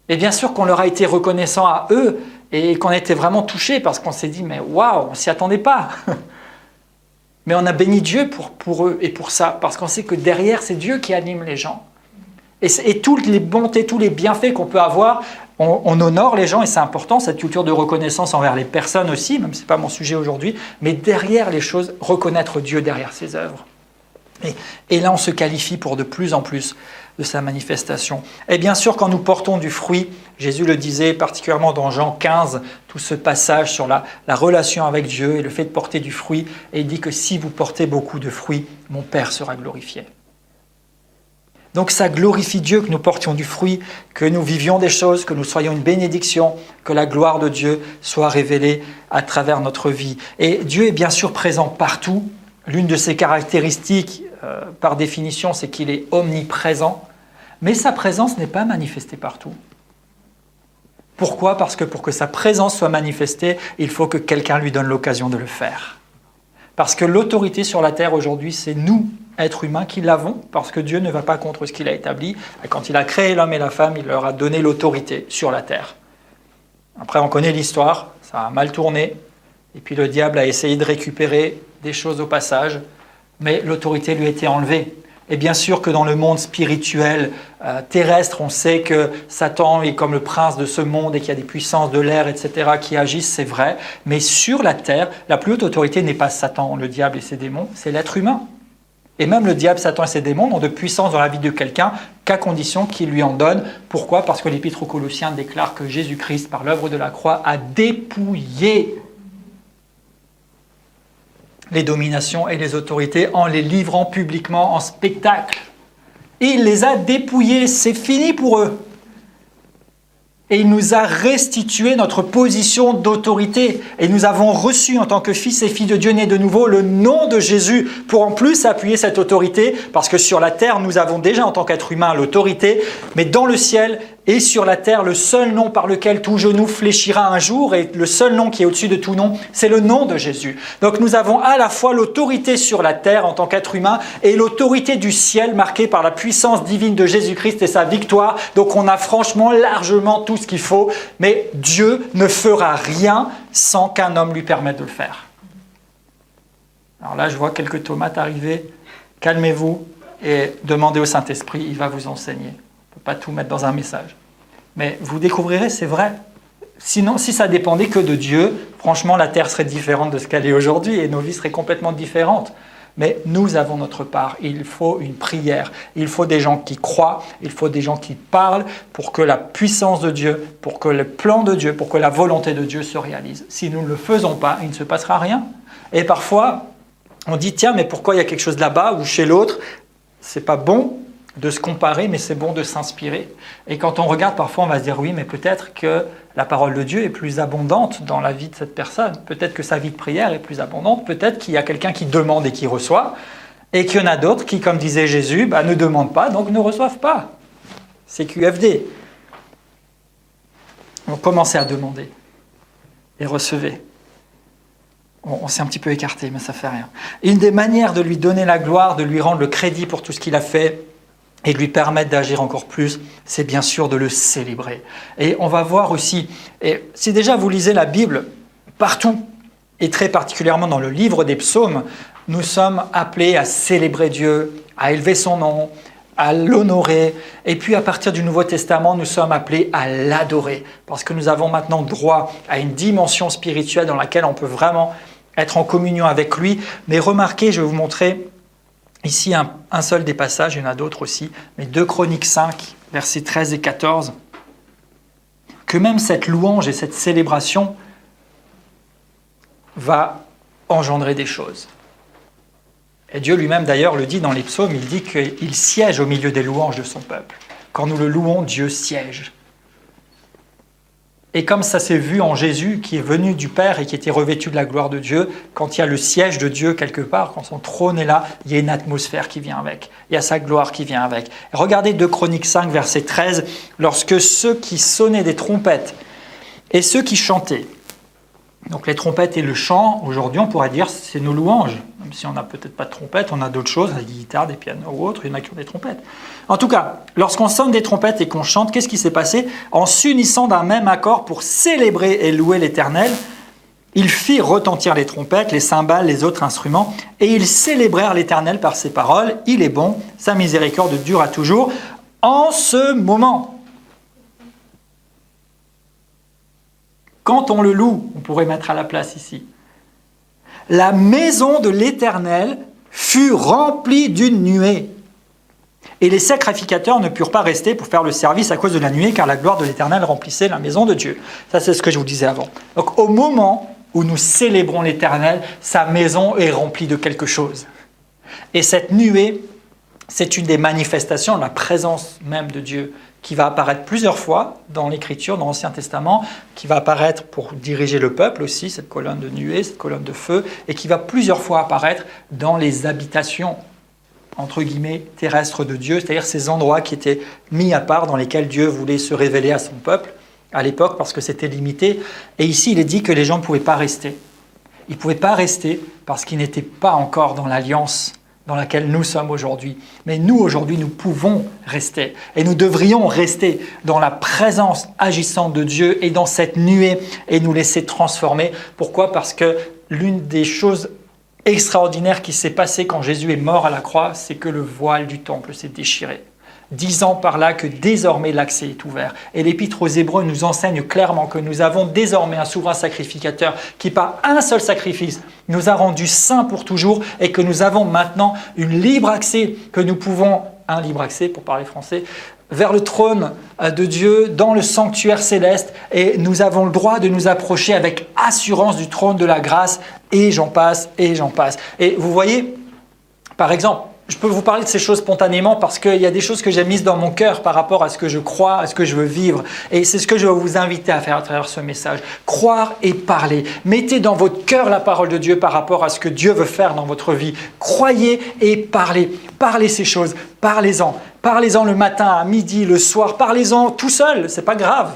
Et bien sûr qu'on leur a été reconnaissant à eux et qu'on a été vraiment touchés parce qu'on s'est dit, mais waouh, on ne s'y attendait pas. Mais on a béni Dieu pour eux et pour ça, parce qu'on sait que derrière, c'est Dieu qui anime les gens. Et toutes les bontés, tous les bienfaits qu'on peut avoir, on honore les gens et c'est important, cette culture de reconnaissance envers les personnes aussi, même si ce n'est pas mon sujet aujourd'hui, mais derrière les choses, reconnaître Dieu derrière ses œuvres. Et là, on se qualifie pour de plus en plus de sa manifestation. Et bien sûr, quand nous portons du fruit, Jésus le disait particulièrement dans Jean 15, tout ce passage sur la relation avec Dieu et le fait de porter du fruit, et il dit que si vous portez beaucoup de fruits, mon Père sera glorifié. Donc ça glorifie Dieu que nous portions du fruit, que nous vivions des choses, que nous soyons une bénédiction, que la gloire de Dieu soit révélée à travers notre vie. Et Dieu est bien sûr présent partout. L'une de ses caractéristiques, par définition, c'est qu'il est omniprésent. Mais sa présence n'est pas manifestée partout. Pourquoi ? Parce que pour que sa présence soit manifestée, il faut que quelqu'un lui donne l'occasion de le faire. Parce que l'autorité sur la terre aujourd'hui, c'est nous, êtres humains, qui l'avons, parce que Dieu ne va pas contre ce qu'il a établi. Et quand il a créé l'homme et la femme, il leur a donné l'autorité sur la terre. Après, on connaît l'histoire, ça a mal tourné, et puis le diable a essayé de récupérer des choses au passage, mais l'autorité lui a été enlevée. Et bien sûr que dans le monde spirituel terrestre, on sait que Satan est comme le prince de ce monde et qu'il y a des puissances de l'air, etc., qui agissent, c'est vrai. Mais sur la terre, la plus haute autorité n'est pas Satan, le diable et ses démons, c'est l'être humain. Et même le diable, Satan et ses démons n'ont de puissance dans la vie de quelqu'un qu'à condition qu'il lui en donne. Pourquoi ? Parce que l'Épître aux Colossiens déclare que Jésus-Christ, par l'œuvre de la croix, a dépouillé les dominations et les autorités en les livrant publiquement en spectacle. Il les a dépouillés, c'est fini pour eux. Et il nous a restitué notre position d'autorité. Et nous avons reçu en tant que fils et filles de Dieu nés de nouveau le nom de Jésus pour en plus appuyer cette autorité. Parce que sur la terre, nous avons déjà en tant qu'être humain l'autorité. Mais dans le ciel et sur la terre, le seul nom par lequel tout genou fléchira un jour et le seul nom qui est au-dessus de tout nom, c'est le nom de Jésus. Donc nous avons à la fois l'autorité sur la terre en tant qu'être humain et l'autorité du ciel marquée par la puissance divine de Jésus-Christ et sa victoire. Donc on a franchement largement tout ce qu'il faut, mais Dieu ne fera rien sans qu'un homme lui permette de le faire. Alors là, je vois quelques tomates arriver. Calmez-vous et demandez au Saint-Esprit, il va vous enseigner. On ne peut pas tout mettre dans un message. Mais vous découvrirez, c'est vrai. Sinon, si ça dépendait que de Dieu, franchement, la terre serait différente de ce qu'elle est aujourd'hui et nos vies seraient complètement différentes. Mais nous avons notre part. Il faut une prière. Il faut des gens qui croient. Il faut des gens qui parlent pour que la puissance de Dieu, pour que le plan de Dieu, pour que la volonté de Dieu se réalise. Si nous ne le faisons pas, il ne se passera rien. Et parfois, on dit, tiens, mais pourquoi il y a quelque chose là-bas ou chez l'autre ? C'est pas bon de se comparer, mais c'est bon de s'inspirer. Et quand on regarde, parfois, on va se dire, oui, mais peut-être que la parole de Dieu est plus abondante dans la vie de cette personne. Peut-être que sa vie de prière est plus abondante. Peut-être qu'il y a quelqu'un qui demande et qui reçoit. Et qu'il y en a d'autres qui, comme disait Jésus, ne demandent pas, donc ne reçoivent pas. C'est QFD. Donc commencez à demander. Et recevez. On s'est un petit peu écarté, mais ça ne fait rien. Une des manières de lui donner la gloire, de lui rendre le crédit pour tout ce qu'il a fait, et de lui permettre d'agir encore plus, c'est bien sûr de le célébrer. Et on va voir aussi, et si déjà vous lisez la Bible partout, et très particulièrement dans le livre des psaumes, nous sommes appelés à célébrer Dieu, à élever son nom, à l'honorer. Et puis à partir du Nouveau Testament, nous sommes appelés à l'adorer, parce que nous avons maintenant droit à une dimension spirituelle dans laquelle on peut vraiment être en communion avec lui. Mais remarquez, je vais vous montrer ici un seul des passages, il y en a d'autres aussi, mais 2 Chroniques 5, versets 13 et 14, que même cette louange et cette célébration va engendrer des choses. Et Dieu lui-même d'ailleurs le dit dans les psaumes, il dit qu'il siège au milieu des louanges de son peuple. Quand nous le louons, Dieu siège. Et comme ça s'est vu en Jésus, qui est venu du Père et qui était revêtu de la gloire de Dieu, quand il y a le siège de Dieu quelque part, quand son trône est là, il y a une atmosphère qui vient avec. Il y a sa gloire qui vient avec. Regardez 2 Chroniques 5, verset 13, lorsque ceux qui sonnaient des trompettes et ceux qui chantaient, donc les trompettes et le chant, aujourd'hui on pourrait dire c'est nos louanges. Même si on n'a peut-être pas de trompettes, on a d'autres choses, des guitares, des pianos ou autres, il y en a qui ont des trompettes. En tout cas, lorsqu'on sonne des trompettes et qu'on chante, qu'est-ce qui s'est passé ? En s'unissant d'un même accord pour célébrer et louer l'Éternel, ils firent retentir les trompettes, les cymbales, les autres instruments, et ils célébrèrent l'Éternel par ses paroles. Il est bon, sa miséricorde dure à toujours. En ce moment, quand on le loue, on pourrait mettre à la place ici, la maison de l'Éternel fut remplie d'une nuée. Et les sacrificateurs ne purent pas rester pour faire le service à cause de la nuée, car la gloire de l'Éternel remplissait la maison de Dieu. Ça, c'est ce que je vous disais avant. Donc, au moment où nous célébrons l'Éternel, sa maison est remplie de quelque chose. Et cette nuée, c'est une des manifestations de la présence même de Dieu, qui va apparaître plusieurs fois dans l'Écriture, dans l'Ancien Testament, qui va apparaître pour diriger le peuple aussi, cette colonne de nuée, cette colonne de feu, et qui va plusieurs fois apparaître dans les habitations, entre guillemets, terrestres de Dieu, c'est-à-dire ces endroits qui étaient mis à part, dans lesquels Dieu voulait se révéler à son peuple, à l'époque, parce que c'était limité. Et ici, il est dit que les gens ne pouvaient pas rester. Ils ne pouvaient pas rester parce qu'ils n'étaient pas encore dans l'alliance dans laquelle nous sommes aujourd'hui. Mais nous, aujourd'hui, nous pouvons rester. Et nous devrions rester dans la présence agissante de Dieu et dans cette nuée et nous laisser transformer. Pourquoi ? Parce que l'une des choses extraordinaire qui s'est passé quand Jésus est mort à la croix, c'est que le voile du temple s'est déchiré, disant par là que désormais l'accès est ouvert. Et l'Épître aux Hébreux nous enseigne clairement que nous avons désormais un souverain sacrificateur qui par un seul sacrifice nous a rendus saints pour toujours et que nous avons maintenant une libre accès, que nous pouvons, un libre accès pour parler français, vers le trône de Dieu, dans le sanctuaire céleste, et nous avons le droit de nous approcher avec assurance du trône de la grâce, et j'en passe, et j'en passe. Et vous voyez, par exemple, je peux vous parler de ces choses spontanément parce qu'il y a des choses que j'ai mises dans mon cœur par rapport à ce que je crois, à ce que je veux vivre. Et c'est ce que je vais vous inviter à faire à travers ce message. Croire et parler. Mettez dans votre cœur la parole de Dieu par rapport à ce que Dieu veut faire dans votre vie. Croyez et parlez. Parlez ces choses. Parlez-en. Parlez-en le matin, à midi, le soir. Parlez-en tout seul. C'est pas grave.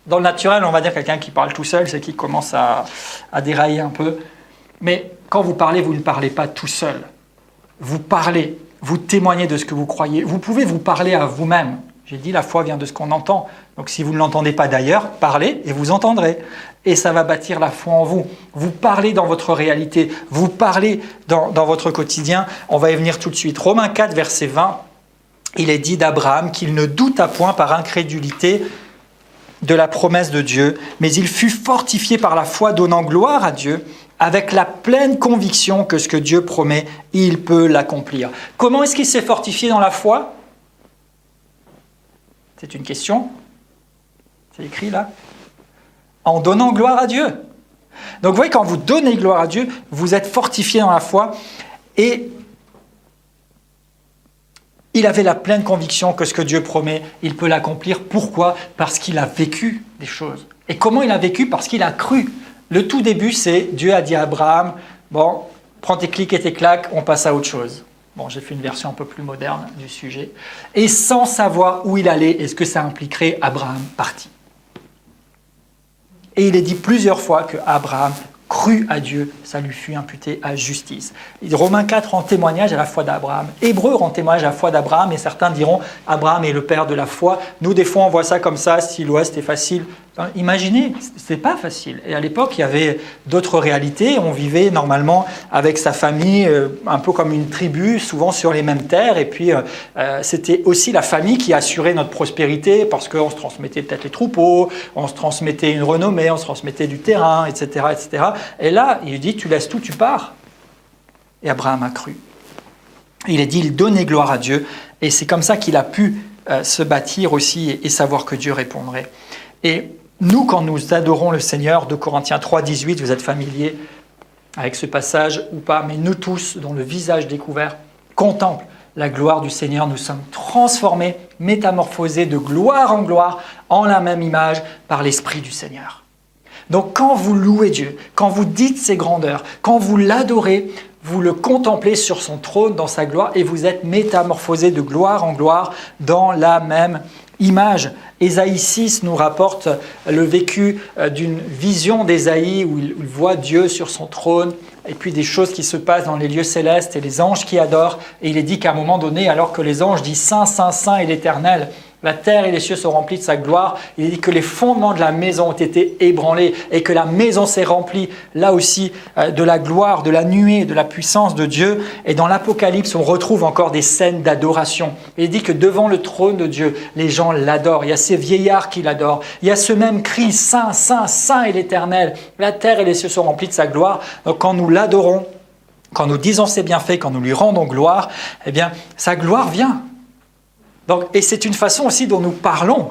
Dans le naturel, on va dire quelqu'un qui parle tout seul, c'est qu'il commence à dérailler un peu. Mais quand vous parlez, vous ne parlez pas tout seul. Vous parlez, vous témoignez de ce que vous croyez. Vous pouvez vous parler à vous-même. J'ai dit, la foi vient de ce qu'on entend. Donc si vous ne l'entendez pas d'ailleurs, parlez et vous entendrez. Et ça va bâtir la foi en vous. Vous parlez dans votre réalité. Vous parlez dans votre quotidien. On va y venir tout de suite. Romains 4, verset 20, il est dit d'Abraham qu'il ne douta point par incrédulité de la promesse de Dieu, mais il fut fortifié par la foi, donnant gloire à Dieu, avec la pleine conviction que ce que Dieu promet, il peut l'accomplir. Comment est-ce qu'il s'est fortifié dans la foi? C'est une question. C'est écrit là. En donnant gloire à Dieu. Donc vous voyez, quand vous donnez gloire à Dieu, vous êtes fortifié dans la foi et il avait la pleine conviction que ce que Dieu promet, il peut l'accomplir. Pourquoi? Parce qu'il a vécu des choses. Et comment il a vécu? Parce qu'il a cru. Le tout début, c'est Dieu a dit à Abraham, bon, prends tes clics et tes claques, on passe à autre chose. Bon, j'ai fait une version un peu plus moderne du sujet. Et sans savoir où il allait et ce que ça impliquerait, Abraham partit. Et il est dit plusieurs fois que Abraham crut à Dieu, ça lui fut imputé à justice. Romains 4 rend témoignage à la foi d'Abraham. Hébreux rend témoignage à la foi d'Abraham, et certains diront Abraham est le père de la foi. Nous, des fois, on voit ça comme ça, si l'Ouest est facile. Enfin, imaginez, c'est pas facile. Et à l'époque, il y avait d'autres réalités. On vivait normalement avec sa famille, un peu comme une tribu, souvent sur les mêmes terres. Et puis, c'était aussi la famille qui assurait notre prospérité, parce qu'on se transmettait peut-être les troupeaux, on se transmettait une renommée, on se transmettait du terrain, etc., etc. Et là, il dit, tu laisses tout, tu pars. Et Abraham a cru. Il est dit, il donnait gloire à Dieu. Et c'est comme ça qu'il a pu se bâtir aussi et savoir que Dieu répondrait. Et nous, quand nous adorons le Seigneur, 2 Corinthiens 3, 18, vous êtes familiers avec ce passage ou pas, mais nous tous, dont le visage découvert, contemplent la gloire du Seigneur, nous sommes transformés, métamorphosés de gloire en gloire, en la même image, par l'Esprit du Seigneur. Donc quand vous louez Dieu, quand vous dites ses grandeurs, quand vous l'adorez, vous le contemplez sur son trône dans sa gloire et vous êtes métamorphosés de gloire en gloire dans la même image. Ésaïe 6 nous rapporte le vécu d'une vision d'Ésaïe où il voit Dieu sur son trône et puis des choses qui se passent dans les lieux célestes et les anges qui adorent. Et il est dit qu'à un moment donné, alors que les anges disent « Saint, Saint, Saint est l'Éternel », la terre et les cieux sont remplis de sa gloire. Il est dit que les fondements de la maison ont été ébranlés et que la maison s'est remplie, là aussi, de la gloire, de la nuée, de la puissance de Dieu. Et dans l'Apocalypse, on retrouve encore des scènes d'adoration. Il est dit que devant le trône de Dieu, les gens l'adorent. Il y a ces vieillards qui l'adorent. Il y a ce même cri, Saint, Saint, Saint est l'Éternel. La terre et les cieux sont remplis de sa gloire. Donc quand nous l'adorons, quand nous disons ses bienfaits, quand nous lui rendons gloire, eh bien, sa gloire vient. Donc, et c'est une façon aussi dont nous parlons,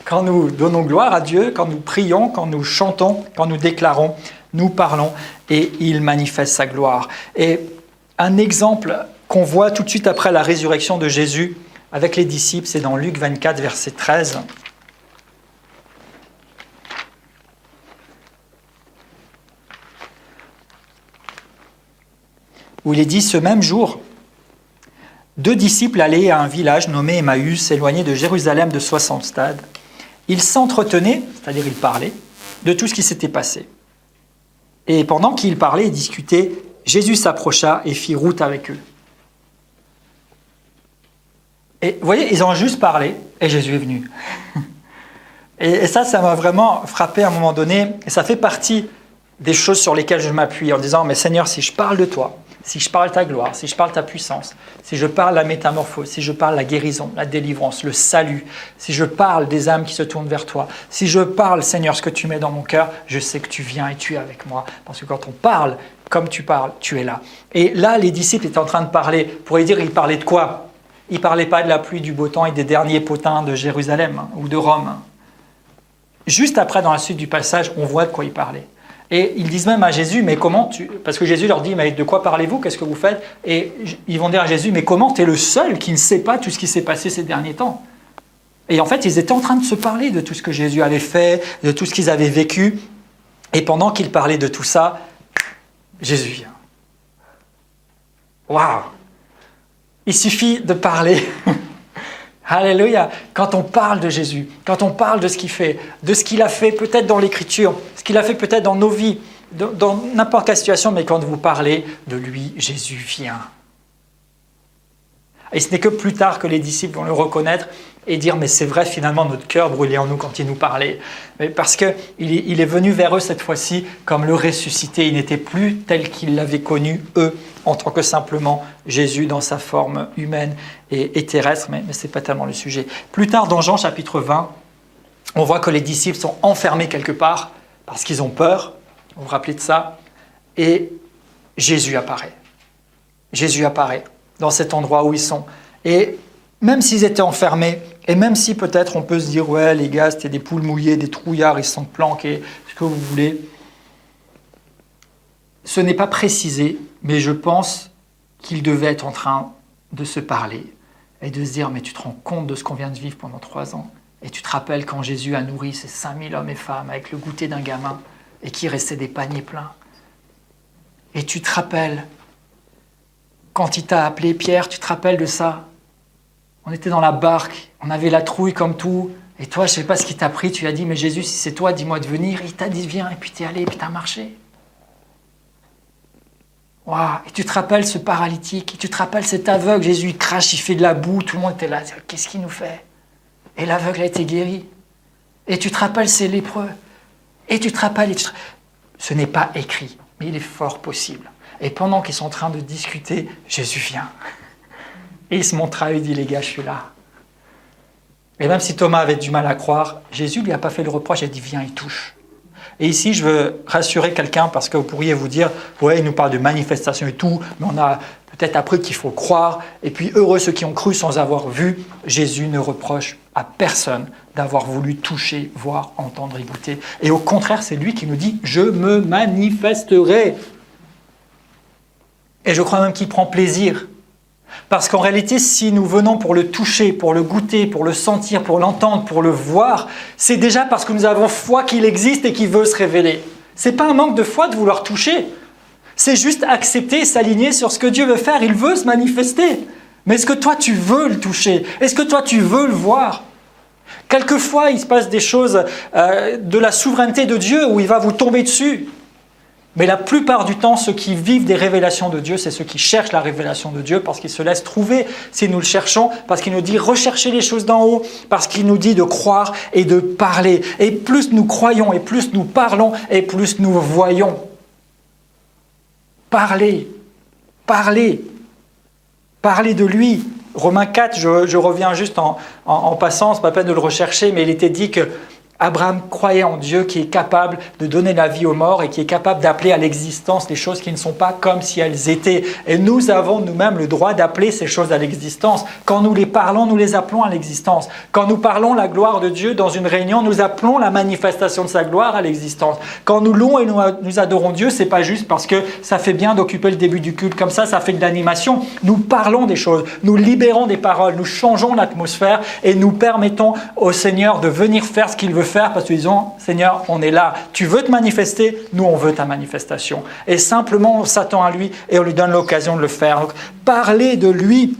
quand nous donnons gloire à Dieu, quand nous prions, quand nous chantons, quand nous déclarons, nous parlons et il manifeste sa gloire. Et un exemple qu'on voit tout de suite après la résurrection de Jésus avec les disciples, c'est dans Luc 24, verset 13. Où il est dit, ce même jour, 2 disciples allaient à un village nommé Emmaüs, éloigné de Jérusalem de 60 stades. Ils s'entretenaient, c'est-à-dire ils parlaient, de tout ce qui s'était passé. Et pendant qu'ils parlaient et discutaient, Jésus s'approcha et fit route avec eux. Et vous voyez, ils ont juste parlé et Jésus est venu. Et ça m'a vraiment frappé à un moment donné. Et ça fait partie des choses sur lesquelles je m'appuie en disant, mais Seigneur, si je parle de toi, si je parle ta gloire, si je parle ta puissance, si je parle la métamorphose, si je parle la guérison, la délivrance, le salut, si je parle des âmes qui se tournent vers toi, si je parle, Seigneur, ce que tu mets dans mon cœur, je sais que tu viens et tu es avec moi. Parce que quand on parle comme tu parles, tu es là. Et là, les disciples étaient en train de parler. Pour dire, ils parlaient de quoi? Ils ne parlaient pas de la pluie, du beau temps et des derniers potins de Jérusalem ou de Rome. Juste après, dans la suite du passage, on voit de quoi ils parlaient. Et ils disent même à Jésus, mais comment tu... Parce que Jésus leur dit, mais de quoi parlez-vous? Qu'est-ce que vous faites? Et ils vont dire à Jésus, mais comment tu es le seul qui ne sait pas tout ce qui s'est passé ces derniers temps? Et en fait, ils étaient en train de se parler de tout ce que Jésus avait fait, de tout ce qu'ils avaient vécu. Et pendant qu'ils parlaient de tout ça, Jésus vient. Waouh! Il suffit de parler. Alléluia! Quand on parle de Jésus, quand on parle de ce qu'il fait, de ce qu'il a fait peut-être dans l'Écriture, ce qu'il a fait peut-être dans nos vies, dans n'importe quelle situation, mais quand vous parlez de lui, Jésus vient. Et ce n'est que plus tard que les disciples vont le reconnaître et dire, mais c'est vrai, finalement, notre cœur brûlait en nous quand il nous parlait. Mais parce qu'il est venu vers eux cette fois-ci comme le ressuscité. Il n'était plus tel qu'ils l'avaient connu, eux, en tant que simplement Jésus dans sa forme humaine et terrestre. Mais ce n'est pas tellement le sujet. Plus tard, dans Jean chapitre 20, on voit que les disciples sont enfermés quelque part parce qu'ils ont peur. Vous vous rappelez de ça? Et Jésus apparaît. Jésus apparaît dans cet endroit où ils sont. Et même s'ils étaient enfermés, et même si peut-être on peut se dire, ouais, les gars, c'était des poules mouillées, des trouillards, ils se sont planqués, ce que vous voulez. Ce n'est pas précisé, mais je pense qu'ils devaient être en train de se parler et de se dire, mais tu te rends compte de ce qu'on vient de vivre pendant 3 ans? Et tu te rappelles quand Jésus a nourri ces 5000 hommes et femmes avec le goûter d'un gamin et qu'il restait des paniers pleins? Et tu te rappelles quand il t'a appelé Pierre, tu te rappelles de ça? On était dans la barque, on avait la trouille comme tout. Et toi, je ne sais pas ce qui t'a pris, tu as dit, mais Jésus, si c'est toi, dis-moi de venir. Il t'a dit, viens, et puis tu es allé, et puis tu as marché. Waouh! Et tu te rappelles ce paralytique, et tu te rappelles cet aveugle, Jésus, il crache, il fait de la boue, tout le monde était là, qu'est-ce qu'il nous fait? Et l'aveugle a été guéri. Et tu te rappelles ces lépreux. Et tu te rappelles, ce n'est pas écrit, mais il est fort possible. Et pendant qu'ils sont en train de discuter, Jésus vient. Et il se montre à eux, il dit, les gars, je suis là. Et même si Thomas avait du mal à croire, Jésus ne lui a pas fait le reproche, il a dit, viens, il touche. Et ici, je veux rassurer quelqu'un, parce que vous pourriez vous dire, ouais, il nous parle de manifestation et tout, mais on a peut-être appris qu'il faut croire. Et puis, heureux ceux qui ont cru sans avoir vu. Jésus ne reproche à personne d'avoir voulu toucher, voir, entendre et goûter. Et au contraire, c'est lui qui nous dit, je me manifesterai. Et je crois même qu'il prend plaisir. Parce qu'en réalité, si nous venons pour le toucher, pour le goûter, pour le sentir, pour l'entendre, pour le voir, c'est déjà parce que nous avons foi qu'il existe et qu'il veut se révéler. Ce n'est pas un manque de foi de vouloir toucher. C'est juste accepter et s'aligner sur ce que Dieu veut faire. Il veut se manifester. Mais est-ce que toi, tu veux le toucher? Est-ce que toi, tu veux le voir? Quelquefois, il se passe des choses de la souveraineté de Dieu où il va vous tomber dessus. Mais la plupart du temps, ceux qui vivent des révélations de Dieu, c'est ceux qui cherchent la révélation de Dieu parce qu'ils se laissent trouver si nous le cherchons, parce qu'il nous dit rechercher les choses d'en haut, parce qu'il nous dit de croire et de parler. Et plus nous croyons, et plus nous parlons, et plus nous voyons. Parler, parler, parler de lui. Romains 4, je reviens juste en passant, ce n'est pas peine de le rechercher, mais il était dit que Abraham croyait en Dieu qui est capable de donner la vie aux morts et qui est capable d'appeler à l'existence les choses qui ne sont pas comme si elles étaient. Et nous avons nous-mêmes le droit d'appeler ces choses à l'existence. Quand nous les parlons, nous les appelons à l'existence. Quand nous parlons la gloire de Dieu dans une réunion, nous appelons la manifestation de sa gloire à l'existence. Quand nous louons et nous adorons Dieu, c'est pas juste parce que ça fait bien d'occuper le début du culte comme ça fait de l'animation. Nous parlons des choses, nous libérons des paroles, nous changeons l'atmosphère et nous permettons au Seigneur de venir faire ce qu'il veut faire parce que nous disons, Seigneur, on est là, tu veux te manifester, nous on veut ta manifestation. Et simplement on s'attend à lui et on lui donne l'occasion de le faire. Donc, parler de lui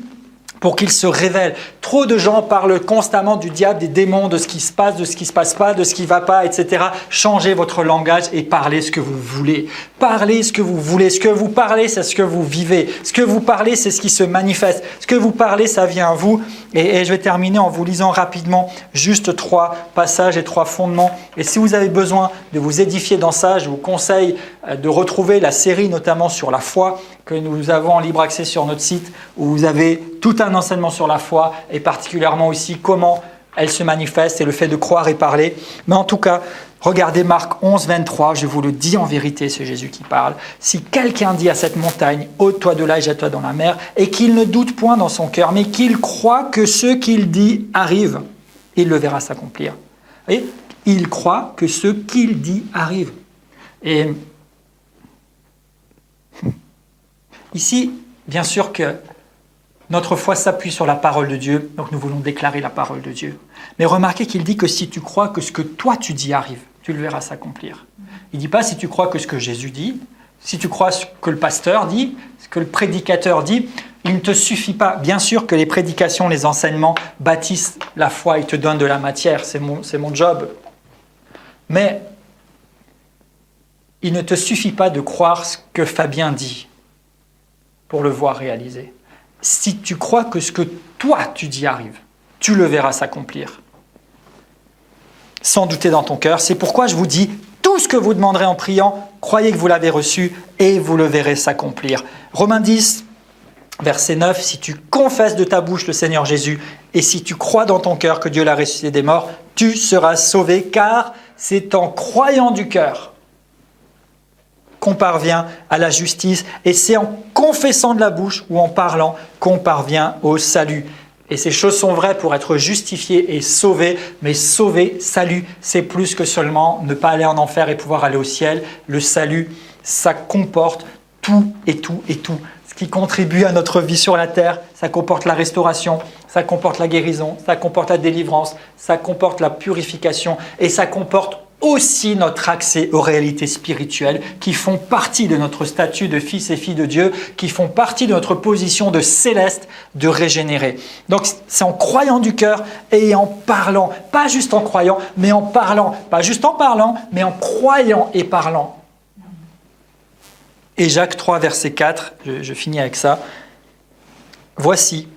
pour qu'il se révèle. Trop de gens parlent constamment du diable, des démons, de ce qui se passe, de ce qui ne se passe pas, de ce qui ne va pas, etc. Changez votre langage et parlez ce que vous voulez. Parlez ce que vous voulez. Ce que vous parlez, c'est ce que vous vivez. Ce que vous parlez, c'est ce qui se manifeste. Ce que vous parlez, ça vient à vous. Et je vais terminer en vous lisant rapidement juste 3 passages et 3 fondements. Et si vous avez besoin de vous édifier dans ça, je vous conseille de retrouver la série notamment sur la foi que nous avons en libre accès sur notre site, où vous avez tout un enseignement sur la foi et particulièrement aussi comment elle se manifeste et le fait de croire et parler. Mais en tout cas, regardez Marc 11, 23, je vous le dis en vérité, c'est Jésus qui parle. Si quelqu'un dit à cette montagne, ôte-toi de là et jette-toi dans la mer, et qu'il ne doute point dans son cœur, mais qu'il croit que ce qu'il dit arrive, il le verra s'accomplir. Vous voyez ? Il croit que ce qu'il dit arrive. Et ici, bien sûr que notre foi s'appuie sur la parole de Dieu, donc nous voulons déclarer la parole de Dieu. Mais remarquez qu'il dit que si tu crois que ce que toi tu dis arrive, tu le verras s'accomplir. Il ne dit pas si tu crois que ce que Jésus dit, si tu crois ce que le pasteur dit, ce que le prédicateur dit, il ne te suffit pas. Bien sûr que les prédications, les enseignements bâtissent la foi et te donnent de la matière, c'est mon job. Mais il ne te suffit pas de croire ce que Fabien dit pour le voir réaliser. Si tu crois que ce que toi tu dis arrive, tu le verras s'accomplir. Sans douter dans ton cœur, c'est pourquoi je vous dis, tout ce que vous demanderez en priant, croyez que vous l'avez reçu et vous le verrez s'accomplir. Romains 10, verset 9, si tu confesses de ta bouche le Seigneur Jésus et si tu crois dans ton cœur que Dieu l'a ressuscité des morts, tu seras sauvé, car c'est en croyant du cœur qu'on parvient à la justice et c'est en confessant de la bouche ou en parlant qu'on parvient au salut. Et ces choses sont vraies pour être justifié et sauvé, mais sauvé, salut, c'est plus que seulement ne pas aller en enfer et pouvoir aller au ciel. Le salut, ça comporte tout et tout et tout. Ce qui contribue à notre vie sur la terre, ça comporte la restauration, ça comporte la guérison, ça comporte la délivrance, ça comporte la purification et ça comporte aussi notre accès aux réalités spirituelles qui font partie de notre statut de fils et filles de Dieu, qui font partie de notre position de céleste, de régénéré. Donc c'est en croyant du cœur et en parlant, pas juste en croyant, mais en parlant, pas juste en parlant, mais en croyant et parlant. Et Jacques 3, verset 4, je finis avec ça. Voici,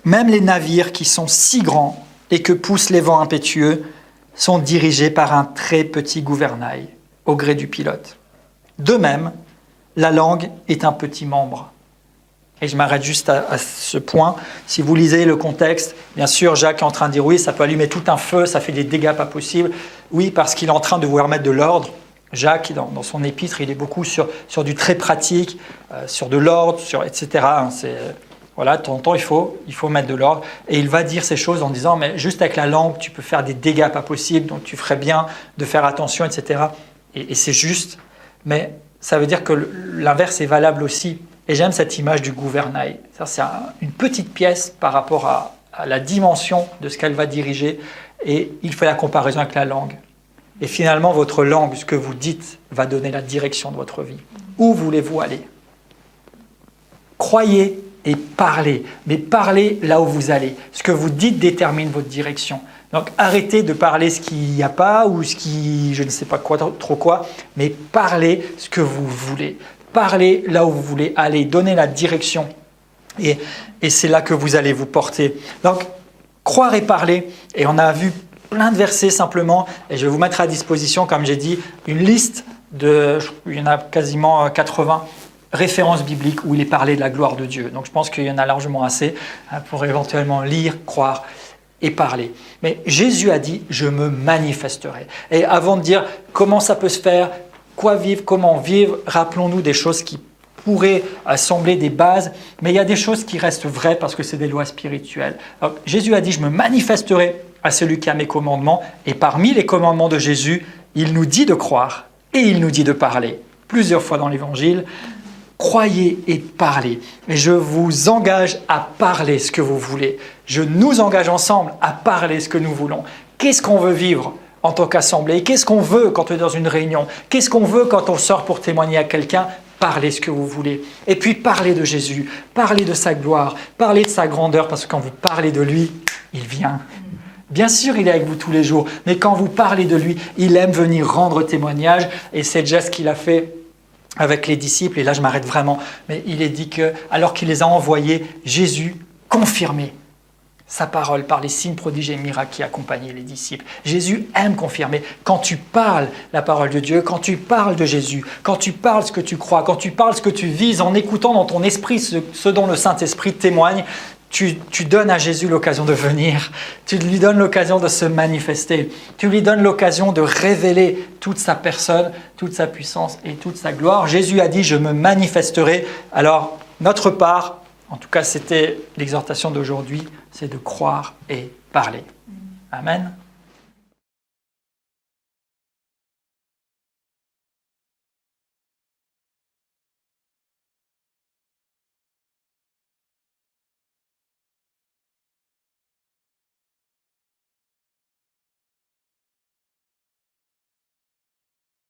même les navires qui sont si grands et que poussent les vents impétueux sont dirigés par un très petit gouvernail au gré du pilote. De même, la langue est un petit membre. Et je m'arrête juste à ce point. Si vous lisez le contexte, bien sûr, Jacques est en train de dire oui, ça peut allumer tout un feu, ça fait des dégâts pas possibles. Oui, parce qu'il est en train de vouloir mettre de l'ordre. Jacques, dans son épître, il est beaucoup sur du très pratique, sur de l'ordre, etc. Voilà, de temps en temps, il faut mettre de l'ordre. Et il va dire ces choses en disant, mais juste avec la langue, tu peux faire des dégâts pas possibles, donc tu ferais bien de faire attention, etc. Et c'est juste, mais ça veut dire que l'inverse est valable aussi. Et j'aime cette image du gouvernail. C'est une petite pièce par rapport à la dimension de ce qu'elle va diriger. Et il fait la comparaison avec la langue. Et finalement, votre langue, ce que vous dites, va donner la direction de votre vie. Où voulez-vous aller ? Croyez et parlez, mais parlez là où vous allez. Ce que vous dites détermine votre direction. Donc arrêtez de parler ce qu'il n'y a pas ou ce qui, je ne sais pas quoi, trop quoi, mais parlez ce que vous voulez. Parlez là où vous voulez aller, donnez la direction et c'est là que vous allez vous porter. Donc croire et parler, et on a vu plein de versets simplement, et je vais vous mettre à disposition, comme j'ai dit, une liste il y en a quasiment 80 références bibliques où il est parlé de la gloire de Dieu. Donc je pense qu'il y en a largement assez pour éventuellement lire, croire et parler. Mais Jésus a dit « je me manifesterai ». Et avant de dire comment ça peut se faire, quoi vivre, comment vivre, rappelons-nous des choses qui pourraient sembler des bases, mais il y a des choses qui restent vraies parce que c'est des lois spirituelles. Donc, Jésus a dit « je me manifesterai à celui qui a mes commandements ». Et parmi les commandements de Jésus, il nous dit de croire et il nous dit de parler. Plusieurs fois dans l'Évangile, croyez et parlez. Et je vous engage à parler ce que vous voulez. Je nous engage ensemble à parler ce que nous voulons. Qu'est-ce qu'on veut vivre en tant qu'assemblée? Qu'est-ce qu'on veut quand on est dans une réunion? Qu'est-ce qu'on veut quand on sort pour témoigner à quelqu'un? parlez ce que vous voulez. Et puis parlez de Jésus, parlez de sa gloire, parlez de sa grandeur, parce que quand vous parlez de lui, il vient. Bien sûr, il est avec vous tous les jours, mais quand vous parlez de lui, il aime venir rendre témoignage, et c'est déjà ce qu'il a fait avec les disciples, et là je m'arrête vraiment, mais il est dit que, alors qu'il les a envoyés, Jésus confirmait sa parole par les signes, prodiges et miracles qui accompagnaient les disciples. Jésus aime confirmer. Quand tu parles la parole de Dieu, quand tu parles de Jésus, quand tu parles ce que tu crois, quand tu parles ce que tu vises, en écoutant dans ton esprit ce dont le Saint-Esprit témoigne, tu donnes à Jésus l'occasion de venir, tu lui donnes l'occasion de se manifester, tu lui donnes l'occasion de révéler toute sa personne, toute sa puissance et toute sa gloire. Jésus a dit « Je me manifesterai ». Alors, notre part, en tout cas c'était l'exhortation d'aujourd'hui, c'est de croire et parler. Amen.